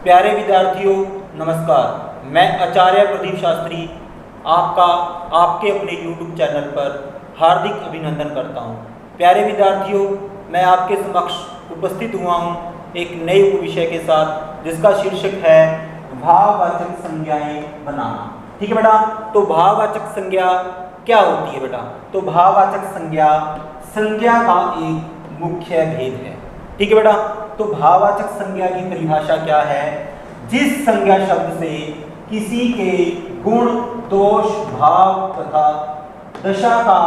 प्यारे विद्यार्थियों नमस्कार। मैं आचार्य प्रदीप शास्त्री आपका आपके अपने YouTube चैनल पर हार्दिक अभिनंदन करता हूं। प्यारे विद्यार्थियों, मैं आपके समक्ष उपस्थित हुआ हूं एक नए उपविषय के साथ जिसका शीर्षक है भाववाचक संज्ञाएं बनाना। ठीक है बेटा, तो भाववाचक संज्ञा क्या होती है बेटा? तो भाववाचक संज्ञा का एक मुख्य भेद है। ठीक है बेटा, तो भाववाचक संज्ञा की परिभाषा क्या है? जिस संज्ञा शब्द से किसी के गुण, दोष, भाव तथा दशा का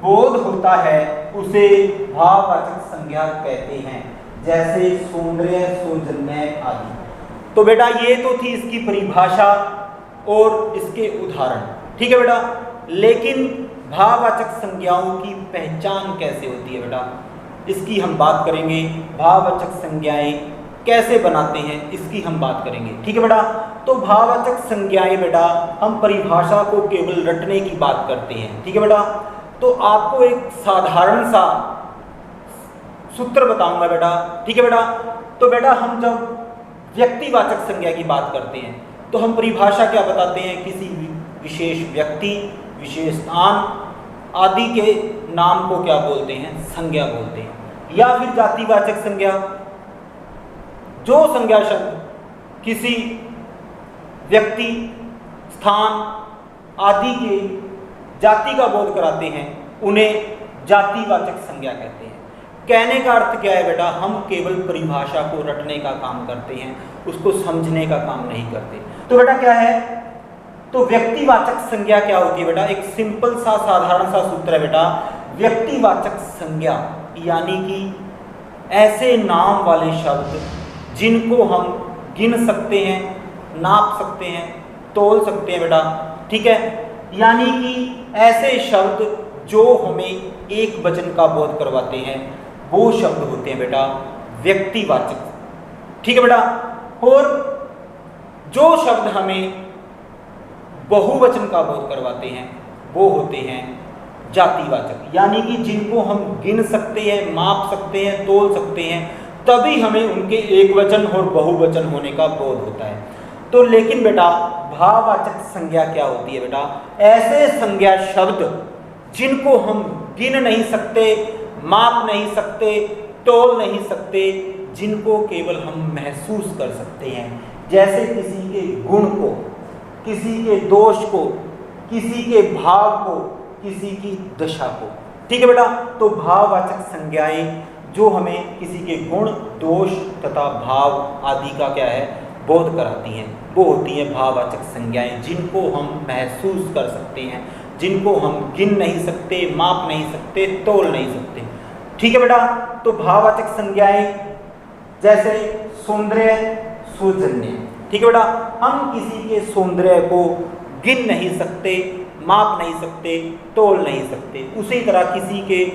बोध होता है उसे भाववाचक संज्ञा कहते हैं, जैसे सौंदर्य, सौजन्य आदि। तो बेटा ये तो थी इसकी परिभाषा और इसके उदाहरण। ठीक है बेटा, लेकिन भाववाचक संज्ञाओं की पहचान कैसे होती है बेटा, इसकी हम बात करेंगे। भाववाचक संज्ञाएं कैसे बनाते हैं इसकी हम बात करेंगे। ठीक है बेटा, तो भाववाचक संज्ञाएं बेटा हम परिभाषा को केवल रटने की बात करते हैं। ठीक है बेटा, तो आपको एक साधारण सा सूत्र बताऊंगा बेटा। ठीक है बेटा, तो बेटा हम जब व्यक्तिवाचक संज्ञा की बात करते हैं तो हम परिभाषा क्या बताते हैं? किसी विशेष व्यक्ति, विशेष स्थान आदि के नाम को क्या बोलते हैं? संज्ञा बोलते हैं। या फिर जातिवाचक संज्ञा, जो संज्ञा शब्द किसी व्यक्ति, स्थान आदि के जाति का बोध कराते हैं उन्हें जातिवाचक संज्ञा कहते हैं। कहने का अर्थ क्या है बेटा? हम केवल परिभाषा को रटने का काम करते हैं, उसको समझने का काम नहीं करते। तो बेटा क्या है? तो व्यक्तिवाचक संज्ञा क्या होती है बेटा? एक सिंपल सा साधारण सा सूत्र है बेटा। व्यक्तिवाचक संज्ञा यानी कि ऐसे नाम वाले शब्द जिनको हम गिन सकते हैं, नाप सकते हैं, तोल सकते हैं बेटा। ठीक है, यानी कि ऐसे शब्द जो हमें एक वचन का बोध करवाते हैं वो शब्द होते हैं बेटा व्यक्तिवाचक। ठीक है बेटा, और जो शब्द हमें बहुवचन का बोध करवाते हैं वो होते हैं जातिवाचक, यानी कि जिनको हम गिन सकते हैं, माप सकते हैं, तोल सकते हैं, तभी हमें उनके एक वचन और बहुवचन होने का बोध होता है। तो लेकिन बेटा भाववाचक संज्ञा क्या होती है बेटा? ऐसे संज्ञा शब्द जिनको हम गिन नहीं सकते, माप नहीं सकते, तोल नहीं सकते, जिनको केवल हम महसूस कर सकते हैं, जैसे किसी के गुण को, किसी के दोष को, किसी के भाव को, किसी की दशा को। ठीक है बेटा, तो भाववाचक संज्ञाएं जो हमें किसी के गुण, दोष तथा भाव आदि का क्या है बोध कराती हैं वो होती हैं भाववाचक संज्ञाएं, जिनको हम महसूस कर सकते हैं, जिनको हम गिन नहीं सकते, माप नहीं सकते, तोल नहीं सकते। ठीक है बेटा, तो भाववाचक संज्ञाएं जैसे सौंदर्य, सौजन्य। ठीक है बेटा, हम किसी के सौंदर्य को गिन नहीं सकते, माप नहीं सकते, तोल नहीं सकते। उसी तरह किसी के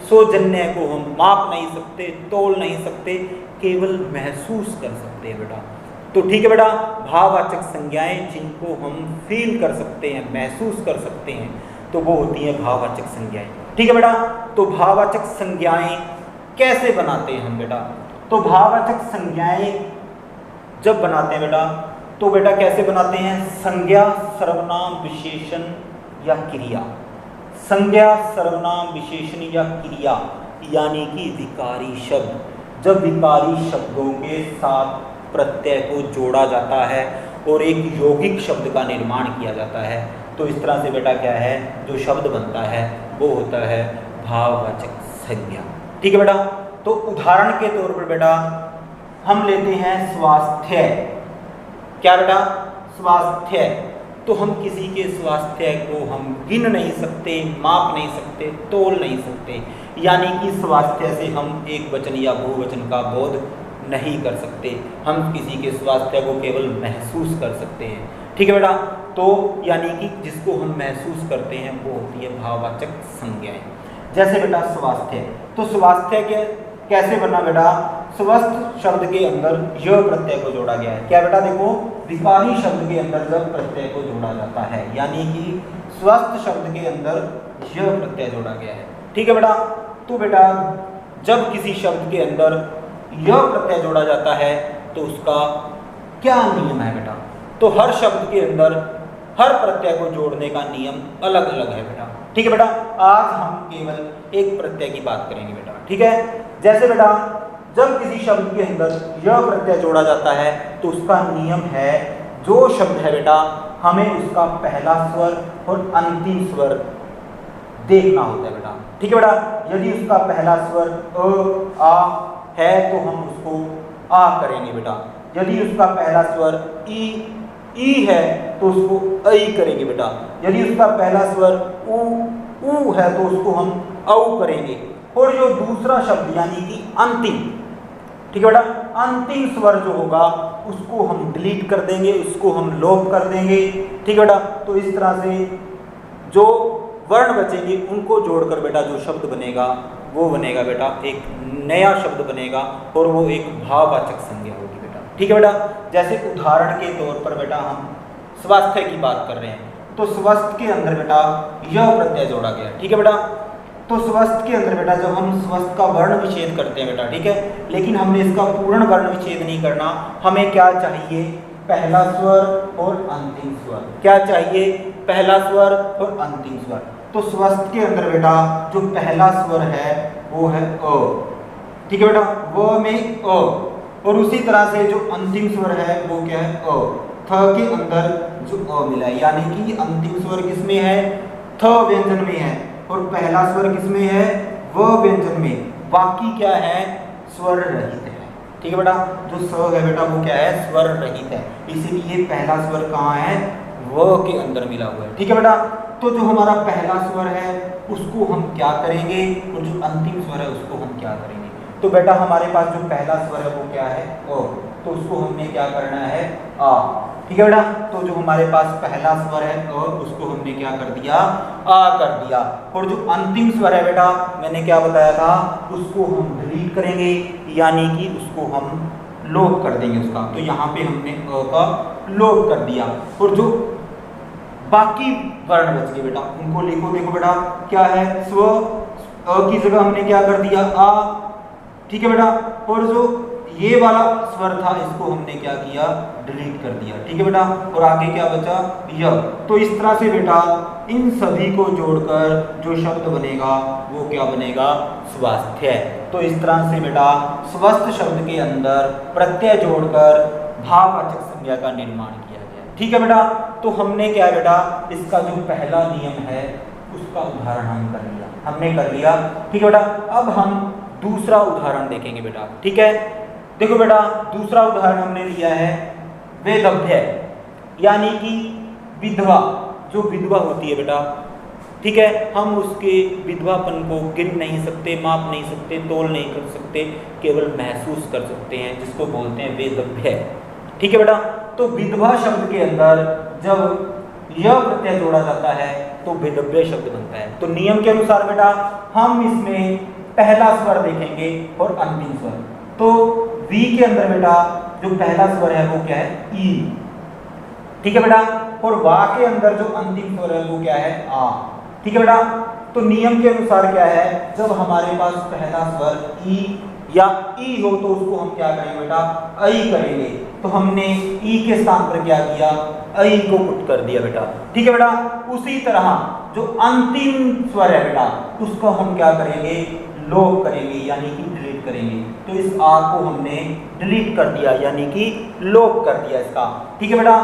सौजन्य को हम माप नहीं सकते, तोल नहीं सकते, केवल महसूस कर सकते हैं बेटा। तो ठीक है बेटा, भाववाचक संज्ञाएं जिनको हम फील कर सकते हैं, महसूस कर सकते हैं, तो वो होती हैं भाववाचक संज्ञाएं। ठीक है बेटा, तो भाववाचक संज्ञाएं कैसे बनाते हैं हम बेटा? तो भाववाचक संज्ञाएं जब बनाते हैं बेटा तो बेटा कैसे बनाते हैं? संज्ञा, सर्वनाम, विशेषण या क्रिया। संज्ञा, सर्वनाम, विशेषण या क्रिया यानी कि विकारी शब्द, जब विकारी शब्दों के साथ प्रत्यय को जोड़ा जाता है और एक यौगिक शब्द का निर्माण किया जाता है, तो इस तरह से बेटा क्या है जो शब्द बनता है वो होता है भाववाचक संज्ञा। ठीक है बेटा, तो उदाहरण के तौर पर बेटा हम लेते हैं स्वास्थ्य। क्या बेटा? स्वास्थ्य। तो हम किसी के स्वास्थ्य को हम गिन नहीं सकते, माप नहीं सकते, तोल नहीं सकते, यानी कि स्वास्थ्य से हम एक वचन या बहुवचन का बोध नहीं कर सकते। हम किसी के स्वास्थ्य को केवल महसूस कर सकते हैं। ठीक है बेटा, तो यानी कि जिसको हम महसूस करते हैं वो होती है भाववाचक संज्ञाएं। जैसे बेटा स्वास्थ्य, तो स्वास्थ्य के कैसे बना बेटा? स्वस्थ शब्द के अंदर य प्रत्यय को जोड़ा गया है। क्या बेटा? देखो, विकारी शब्द के अंदर जब प्रत्यय को जोड़ा जाता है, यानी कि स्वस्थ शब्द के अंदर य प्रत्यय जोड़ा गया है। ठीक है बेटा, तो बेटा जब किसी शब्द के अंदर य प्रत्यय जोड़ा जाता है तो उसका क्या नियम है बेटा? तो हर शब्द के अंदर हर प्रत्यय को जोड़ने का नियम अलग अलग है बेटा। ठीक है बेटा, आज हम केवल एक प्रत्यय की बात करेंगे बेटा। ठीक है, जैसे बेटा जब किसी शब्द के अंदर यह प्रत्यय जोड़ा जाता है तो उसका नियम है, जो शब्द है बेटा हमें उसका पहला स्वर और अंतिम स्वर देखना होता है बेटा। ठीक है बेटा, यदि उसका पहला स्वर अ आ है तो हम उसको आ करेंगे बेटा। यदि उसका पहला स्वर ई है तो उसको ऐ करेंगे बेटा। यदि उसका पहला स्वर ऊ है तो उसको हम औ करेंगे। और जो दूसरा शब्द यानी कि अंतिम, ठीक है बेटा, अंतिम स्वर जो होगा उसको हम डिलीट कर देंगे, उसको हम लोप कर देंगे। ठीक है बेटा, तो इस तरह से जो वर्ण बचेंगे उनको जोड़कर बेटा जो शब्द बनेगा वो बनेगा बेटा एक नया शब्द बनेगा और वो एक भाववाचक संज्ञा होगी बेटा। ठीक है बेटा, जैसे उदाहरण के तौर पर बेटा हम स्वास्थ्य की बात कर रहे हैं तो स्वस्थ के अंदर बेटा यह प्रत्यय जोड़ा गया। ठीक है बेटा, तो स्वस्थ के अंदर बेटा जब हम स्वस्थ का वर्ण विच्छेद करते हैं बेटा, ठीक है, लेकिन हमने इसका पूर्ण वर्ण विच्छेद नहीं करना। हमें क्या चाहिए? पहला स्वर और अंतिम स्वर। क्या चाहिए? पहला स्वर और अंतिम स्वर। तो स्वस्थ के अंदर बेटा जो पहला स्वर है वो है अ। ठीक है बेटा, व में अ, और उसी तरह से जो अंतिम स्वर है वो क्या है? अ। थ के अंदर जो अ मिला है, यानी कि अंतिम स्वर किसमें है? थ व्यंजन में है और पहला स्वर किसमें है? व व्यंजन में। बाकी क्या है? स्वर रहित है। ठीक है बेटा, जो स है बेटा वो क्या है? स्वर रहित है, इसीलिए पहला स्वर कहाँ है? व के अंदर मिला हुआ है। ठीक है बेटा, तो जो हमारा पहला स्वर है उसको हम क्या करेंगे और जो अंतिम स्वर है उसको हम क्या करेंगे? तो बेटा हमारे पास जो पहला स्वर है वो क्या है? ओ, तो उसको हमने क्या करना है? आ। ठीक है बेटा, तो जो हमारे पास पहला स्वर है अ उसको हमने क्या कर दिया? आ कर दिया। और जो अंतिम स्वर है बेटा मैंने क्या बताया था? उसको हम डिलीट करेंगे, यानी कि उसको हम लोप कर देंगे उसका। तो यहाँ पे हमने अ का लोप कर दिया और जो बाकी वर्ण बच गए बेटा उनको लिखो। देखो बेटा क्या है? स्व, अ की जगह हमने क्या कर दिया? आ। ठीक है बेटा, और जो ये वाला स्वर था इसको हमने क्या किया? डिलीट कर दिया। ठीक है बेटा, और आगे क्या बचा? य। तो इस तरह से बेटा इन सभी को जोड़कर जो शब्द बनेगा वो क्या बनेगा? स्वास्थ्य। तो इस तरह से बेटा स्वस्थ शब्द के अंदर प्रत्यय जोड़कर भाववाचक संज्ञा का निर्माण किया गया। ठीक है बेटा, तो हमने क्या बेटा इसका जो पहला नियम है उसका उदाहरण हम कर लिया, हमने कर लिया। ठीक है बेटा, अब हम दूसरा उदाहरण देखेंगे बेटा। ठीक है, देखो बेटा दूसरा उदाहरण हमने लिया है वेदव्य, यानी कि विधवा। जो विधवा होती है बेटा, ठीक है, हम उसके विधवापन को गिन नहीं सकते, माप नहीं सकते, तोल नहीं कर सकते, केवल महसूस कर सकते हैं, जिसको बोलते हैं वेदव्य। ठीक है बेटा, तो विधवा शब्द के अंदर जब यह प्रत्यय जोड़ा जाता है तो वेदव्य शब्द बनता है। तो नियम के अनुसार बेटा हम इसमें पहला स्वर देखेंगे और अंतिम स्वर। तो वी के अंदर बेटा जो पहला स्वर है वो क्या है? ई। ठीक है बेटा, और वा के अंदर जो अंतिम स्वर है वो क्या है? आ। ठीक है बेटा, तो नियम के अनुसार क्या है? जब हमारे पास पहला स्वर ई या ई हो तो उसको हम क्या करेंगे बेटा? ऐ करेंगे। तो हमने ई के स्थान पर क्या किया? ऐ को पुट कर दिया बेटा। ठीक है बेटा, उसी तरह जो अंतिम स्वर है बेटा उसको हम क्या करेंगे? लोप करेंगे, यानी कि डिलीट करेंगे। तो इस आ को हमने डिलीट कर दिया, यानी कि लोप कर दिया इसका। ठीक है बेटा,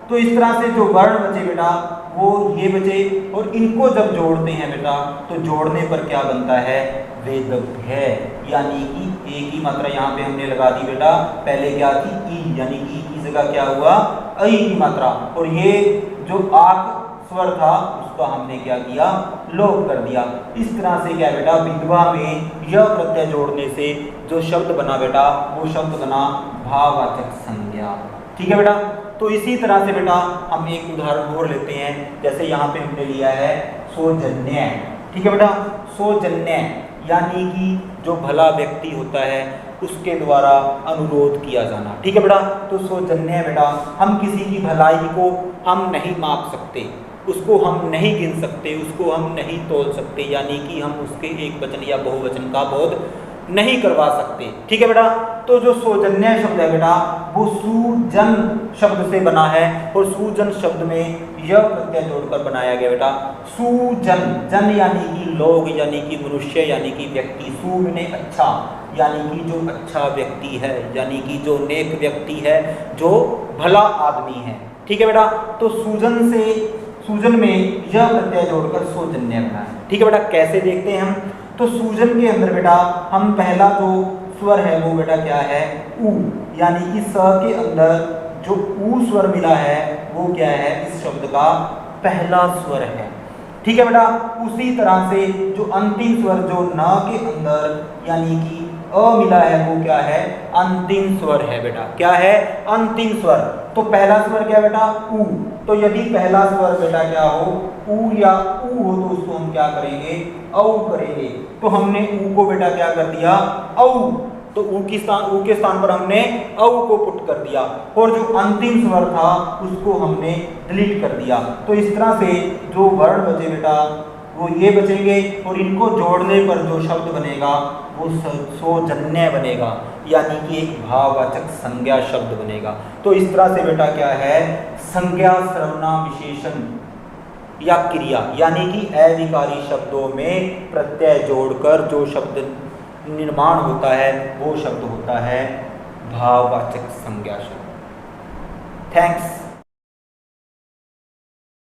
तो इस तरह से जो वर्ण बचे बेटा वो ये बचे, और इनको जब जोड़ते हैं बेटा तो जोड़ने पर क्या बनता है? वेदव्य, यानी कि ए की मात्रा यहाँ पे हमने लगा दी बेटा, पहले क्या थी? ई, यानी कि की जगह क्या हुआ? ऐ की मात्रा, और ये जो आक स्वर था उसका हमने क्या किया? लोप कर दिया। इस तरह से क्या बेटा विधवा में यह प्रत्यय जोड़ने से जो शब्द बना बेटा वो शब्द बना भाववाचक संज्ञा। ठीक है बेटा, तो इसी तरह से बेटा हम एक उदाहरण और लेते हैं। जैसे यहाँ पे हमने लिया है सौजन्य। ठीक है बेटा, सौजन्य यानी कि जो भला व्यक्ति होता है उसके द्वारा अनुरोध किया जाना। ठीक है बेटा, तो सौजन्य बेटा हम किसी की भलाई को हम नहीं माप सकते, उसको हम नहीं गिन सकते, उसको हम नहीं तोल सकते, यानी कि हम उसके एक वचन या बहुवचन का बोध नहीं करवा सकते। ठीक है बेटा, तो जो सौजन्य शब्द है बेटा वो सुजन शब्द से बना है और सुजन शब्द में यह प्रत्यय जोड़कर बनाया गया बेटा। सुजन, जन यानी कि लोग, यानी कि मनुष्य, यानी कि व्यक्ति। सु ने अच्छा, यानी कि जो अच्छा व्यक्ति है, यानी कि जो नेक व्यक्ति है, जो भला आदमी है। ठीक है बेटा, तो सूजन से, सूजन में यह प्रत्यय जोड़कर सौजन्य बना है। ठीक है बेटा, कैसे देखते हैं हम, तो सूजन के अंदर बेटा हम पहला जो स्वर है वो बेटा क्या है, ऊ, यानी कि स के अंदर जो ऊ स्वर मिला है वो क्या है, इस शब्द का पहला स्वर है। ठीक है बेटा, उसी तरह से जो अंतिम स्वर जो न के अंदर यानी कि अ मिला है वो क्या है, अंतिम स्वर है बेटा। क्या है, अंतिम स्वर। तो पहला स्वर क्या बेटा, ऊ। तो यदि पहला स्वर बेटा क्या हो, ऊ या ऊ हो, तो उसको हम क्या करेंगे, औ करेंगे। तो हमने ऊ को बेटा क्या कर दिया, औ। तो ऊ के स्थान पर हमने औ को पुट कर दिया और जो अंतिम स्वर था उसको हमने डिलीट कर दिया। तो इस तरह से जो वर्ण बचे बेटा वो ये बचेंगे और इनको जोड़ने पर जो शब्द बनेगा वो सौजन्य बनेगा, यानी कि एक भाववाचक संज्ञा शब्द बनेगा। तो इस तरह से बेटा क्या है, संज्ञा सर्वनाम विशेषण या क्रिया यानी कि अविकारी शब्दों में प्रत्यय जोड़कर जो शब्द निर्माण होता है वो शब्द होता है भाववाचक संज्ञा शब्द। थैंक्स।